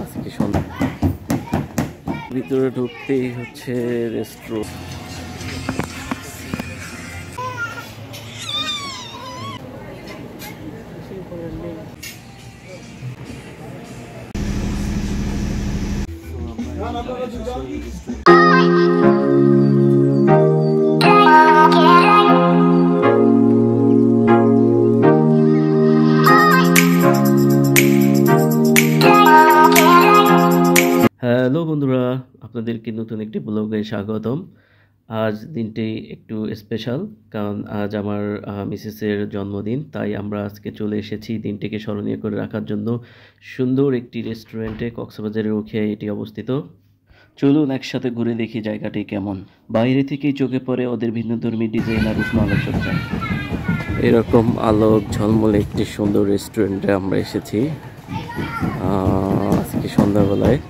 আজকে সন্ধ্যা ভিতরে ঢুকতেই হচ্ছে রেস্টুরেন্ট। হ্যালো বন্ধুরা, আপনাদেরকে নতুন একটি ব্লগে স্বাগতম। আজ দিনটি একটু স্পেশাল, কারণ আজ আমার মিসেসের জন্মদিন। তাই আমরা আজকে চলে এসেছি দিনটিকে স্মরণীয় করে রাখার জন্য সুন্দর একটি রেস্টুরেন্টে। কক্সবাজারের উখিয়ায় এটি অবস্থিত। চলুন একসাথে ঘুরে দেখি জায়গাটি কেমন। বাইরে থেকেই চোখে পড়ে ওদের ভিন্নধর্মী ডিজাইন আর উষ্ণ আলোকসজ্জা। এরকম আলোক ঝলমলে একটি সুন্দর রেস্টুরেন্টে আমরা এসেছি আজকে সন্ধ্যাবেলায়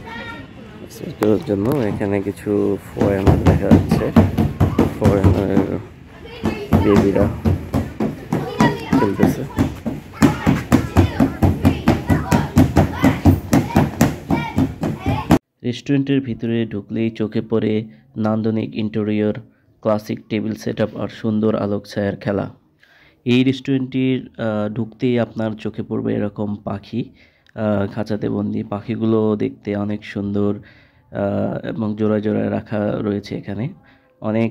করার জন্য। এখানে কিছু ফরেনার দেখা যাচ্ছে, ফরেনার বেবিরা খেলতেছে। রেস্টুরেন্টের ভিতরে ঢুকলেই চোখে পড়ে নান্দনিক interior, classic table set up আর সুন্দর আলোক ছায়ার খেলা। এই রেস্টুরেন্টটির ঢুকতেই আপনার চোখে পড়বে এরকম পাখি, খাঁচাতে বন্দি পাখিগুলো দেখতে অনেক সুন্দর এবং জোড়ায় জোড়ায় রাখা রয়েছে এখানে। অনেক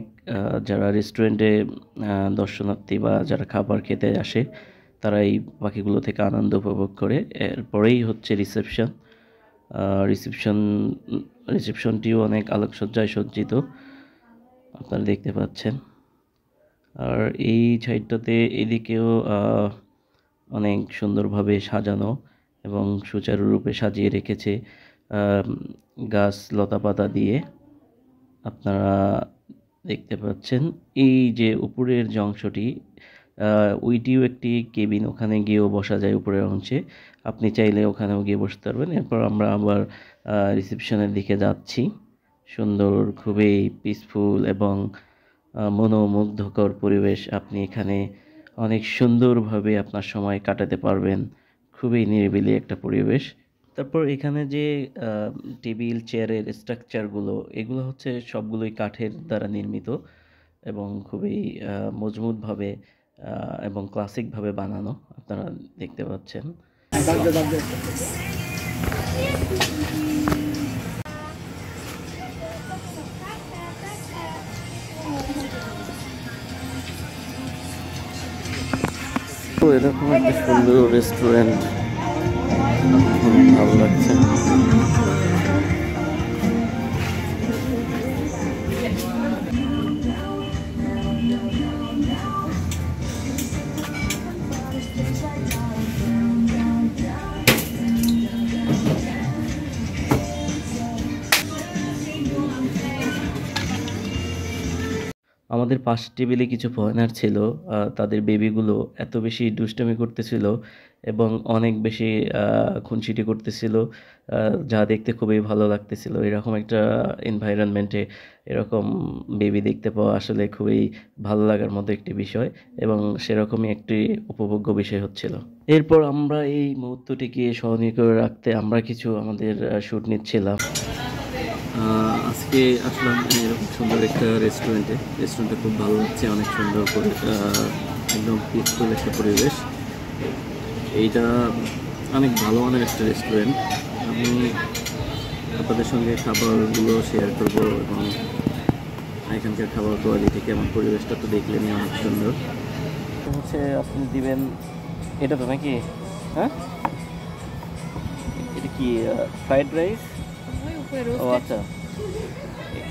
যারা রেস্টুরেন্টে দর্শনার্থী বা যারা খাবার খেতে আসে তারা এই পাখিগুলো থেকে আনন্দ উপভোগ করে। এরপরেই হচ্ছে রিসেপশনটিও অনেক আলোকসজ্জায় সজ্জিত, আপনারা দেখতে পাচ্ছেন। আর এই সাইডটাতে এদিকেও অনেক সুন্দরভাবে সাজানো এবং সুচারুরূপে সাজিয়ে রেখেছে গাছ লতাপাতা দিয়ে, আপনারা দেখতে পাচ্ছেন। এই যে উপরের যে অংশটি, ওইটিও একটি কেবিন, ওখানে গিয়েও বসা যায় উপরের অংশে। আপনি চাইলে ওখানেও গিয়ে বসতে পারবেন। এরপর আমরা আবার রিসেপশনের দিকে যাচ্ছি। সুন্দর, খুবই পিসফুল এবং মনোমুগ্ধকর পরিবেশ। আপনি এখানে অনেক সুন্দরভাবে আপনার সময় কাটাতে পারবেন। খুবই নিরিবিলি একটা পরিবেশ। তারপর এখানে যে টেবিল চেয়ারের স্ট্রাকচারগুলো, এগুলো হচ্ছে সবগুলোই কাঠের দ্বারা নির্মিত এবং খুবই মজবুতভাবে এবং ক্লাসিকভাবে বানানো, আপনারা দেখতে পাচ্ছেন। তো এরকম একটা সুন্দর রেস্টুরেন্ট, খুব ভালো লাগছে। আমাদের পাশের টেবিলে কিছু ফরেনার ছিল, তাদের বেবিগুলো এত বেশি দুষ্টামি করতেছিল এবং অনেক বেশি খুনসুটি করতেছিল, যা দেখতে খুবই ভালো লাগতেছিল। এরকম একটা এনভায়রনমেন্টে এরকম বেবি দেখতে পাওয়া আসলে খুবই ভালো লাগার মতো একটি বিষয় এবং সেরকমই একটি উপভোগ্য বিষয় হচ্ছিল। এরপর আমরা এই মুহূর্তটিকে স্মরণীয় করে রাখতে আমরা কিছু আমাদের শ্যুট নিচ্ছিলাম। আজকে আসলাম এরকম সুন্দর একটা রেস্টুরেন্টটা খুব ভালো লাগছে, অনেক সুন্দর করে একদম পিসফুল একটা পরিবেশ। এইটা অনেক ভালো মানের একটা রেস্টুরেন্ট। আমি আপনাদের সঙ্গে খাবারগুলো শেয়ার করবো এবং এখানকার খাবার কোয়ালিটি কেমন, পরিবেশটা তো দেখলেনই অনেক সুন্দর। হচ্ছে আপনি দিবেন এটা তো নাকি, হ্যাঁ এটা কি ফ্রাইড রাইস? ও আচ্ছা,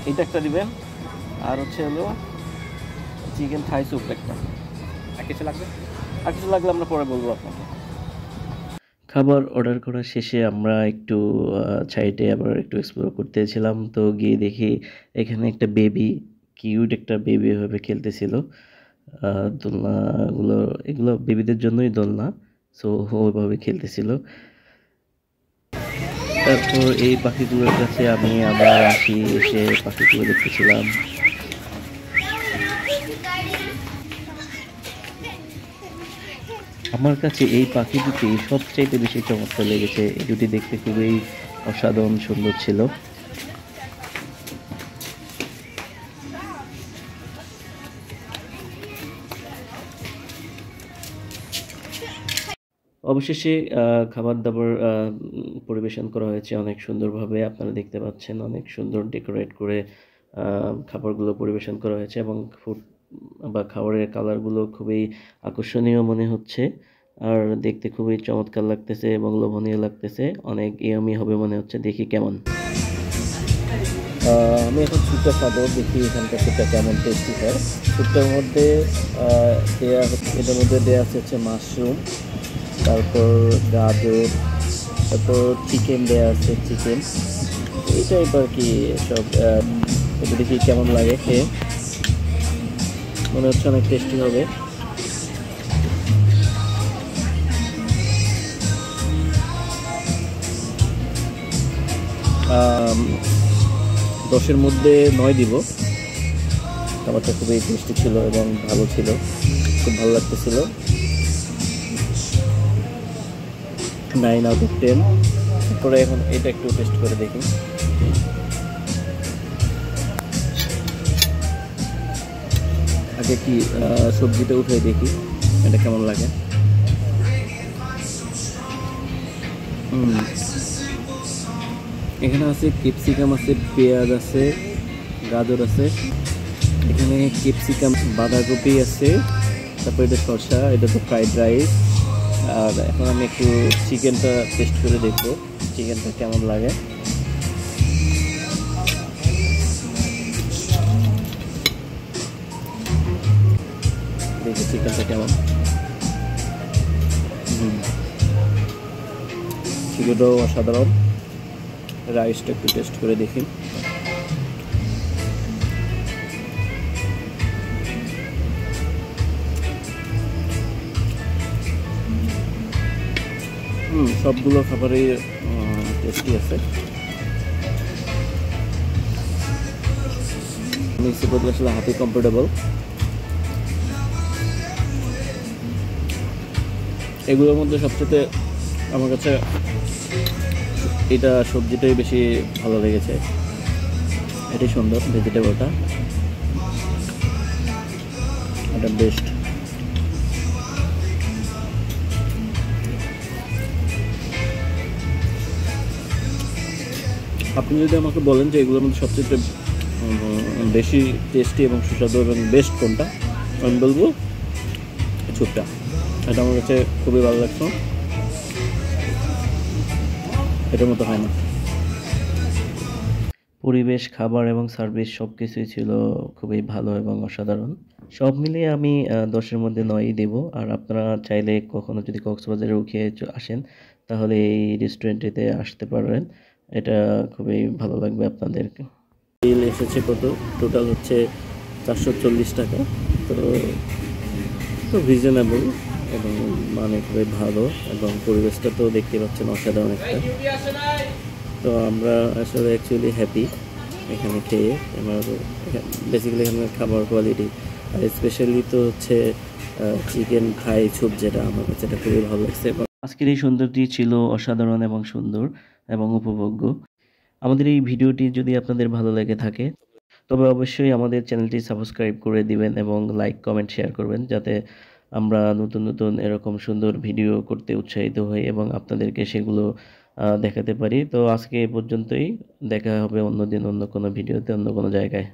এটা একটা দিবেন। আর হচ্ছে হলো চিকেন থাই স্যুপ একটা। আর কিছু লাগলে আমরা পরে বলবো আপনাকে। খাবার অর্ডার করা শেষে আমরা একটু সাইডে আবার একটু এক্সপ্লোর করতেছিলাম। তো গিয়ে দেখি এখানে একটা বেবি, কিউট একটা বেবি এভাবে খেলতেছিল। দোলনাগুলো, এগুলো বেবিদের জন্যই দোলনা, সো ওইভাবে খেলতেছিল। তারপর এই পাখিগুলোর কাছে আমি আবার এসে পাখিগুলো দেখতেছিলাম। আমার কাছে এই পাখি দুটি সবচাইতে বেশি চমৎকার লেগেছে। এই দুটি দেখতে খুবই অসাধারণ সুন্দর ছিল। অবশেষে খাবার-দাবার পরিবেশন করা হয়েছে অনেক সুন্দরভাবে। আপনারা দেখতে পাচ্ছেন অনেক সুন্দর ডেকোরেট করে খাবারগুলো পরিবেশন করা হয়েছে এবং ফুড বা খাবারের কালারগুলো খুবই আকর্ষণীয় মনে হচ্ছে। আর দেখতে খুবই চমৎকার লাগতেছে এবং লোভনীয় লাগতেছে। অনেক ইয়াম্মি হবে মনে হচ্ছে। দেখি কেমন। আমি এখন স্যুপটা খাবো। দেখি এখানকার স্যুপটা কেমন টেস্টি হয়। স্যুপটার মধ্যে এটার মধ্যে দেওয়া আছে মাশরুম, তারপর গাজর, তারপর চিকেন দেওয়া আছে, চিকেন এই টাইপ আর কি সব। এটা দেখি কেমন লাগে খেয়ে। মনে হচ্ছে অনেক টেস্টি হবে। দশের মধ্যে 9 দিব। খাবারটা খুবই টেস্টি ছিল এবং ভালো ছিল, খুব ভালো লাগতেছিল। 9 আউট অফ 10। তারপরে এখন এটা একটু টেস্ট করে দেখি। আগে কি সবজিটা উঠে দেখি এটা কেমন লাগে। এখানে আছে ক্যাপসিকাম আছে, পেঁয়াজ আছে, গাজর আছে। এখানে ক্যাপসিকাম, বাঁধাকপি আছে, তারপর এটা শসা, এটা তো ফ্রাইড রাইস। আর এখন আমি একটু চিকেনটা টেস্ট করে দেখবো চিকেনটা কেমন লাগে। দেখি চিকেনটা কেমন। চিকেনটাও অসাধারণ। রাইসটা একটু টেস্ট করে দেখি। সবগুলো খাবারই টেস্টি আছে। আমি সিপোজ আসলে হাতে কমফোর্টেবল। এগুলোর মধ্যে সবচেয়ে আমার কাছে এটা সবজিটাই বেশি ভালো লেগেছে। এটাই সুন্দর, ভেজিটেবলটা এটা বেস্ট। আপনি যদি আমাকে বলেন যে এগুলোর মধ্যে সবচেয়ে বেশি টেস্টি এবং সুস্বাদু এবং বেস্ট কোনটা, আমি বলবো স্যুপটা। এটা আমার কাছে খুবই ভালো লাগছে, এটার মতো হয় না। পরিবেশ, খাবার এবং সার্ভিস সব কিছুই ছিল খুবই ভালো এবং অসাধারণ। সব মিলিয়ে আমি 10-এর মধ্যে 9ই দেব। আর আপনারা চাইলে কখনো যদি কক্সবাজারেও খেয়ে আসেন তাহলে এই রেস্টুরেন্টটিতে আসতে পারবেন। এটা খুবই ভালো লাগবে আপনাদেরকে। বিল এসেছে কত, টোটাল হচ্ছে 440 টাকা। তো রিজনেবল এবং মানে খুবই ভালো এবং পরিবেশটা তো দেখতে পাচ্ছেন অসাধারণ একটা। তো আমরা আসলে অ্যাকচুয়ালি হ্যাপি এখানে খেয়ে। আমার বেসিক্যালি এখানে খাবার কোয়ালিটি আর স্পেশালি তো হচ্ছে চিকেন ফ্রাই স্যুপ, যেটা আমার কাছে এটা খুবই ভালো লাগছে। আজকের এই সৌন্দর্যটি ছিল অসাধারণ এবং সুন্দর এবং উপভোগ্য। আমাদের এই ভিডিওটি যদি আপনাদের ভালো লেগে থাকে তবে অবশ্যই আমাদের চ্যানেলটি সাবস্ক্রাইব করে দিবেন এবং লাইক, কমেন্ট, শেয়ার করবেন, যাতে আমরা নতুন নতুন এরকম সুন্দর ভিডিও করতে উৎসাহিত হই এবং আপনাদেরকে সেগুলো দেখাতে পারি। তো আজকে এ পর্যন্তই। দেখা হবে অন্যদিন অন্য কোনো ভিডিওতে, অন্য কোনো জায়গায়।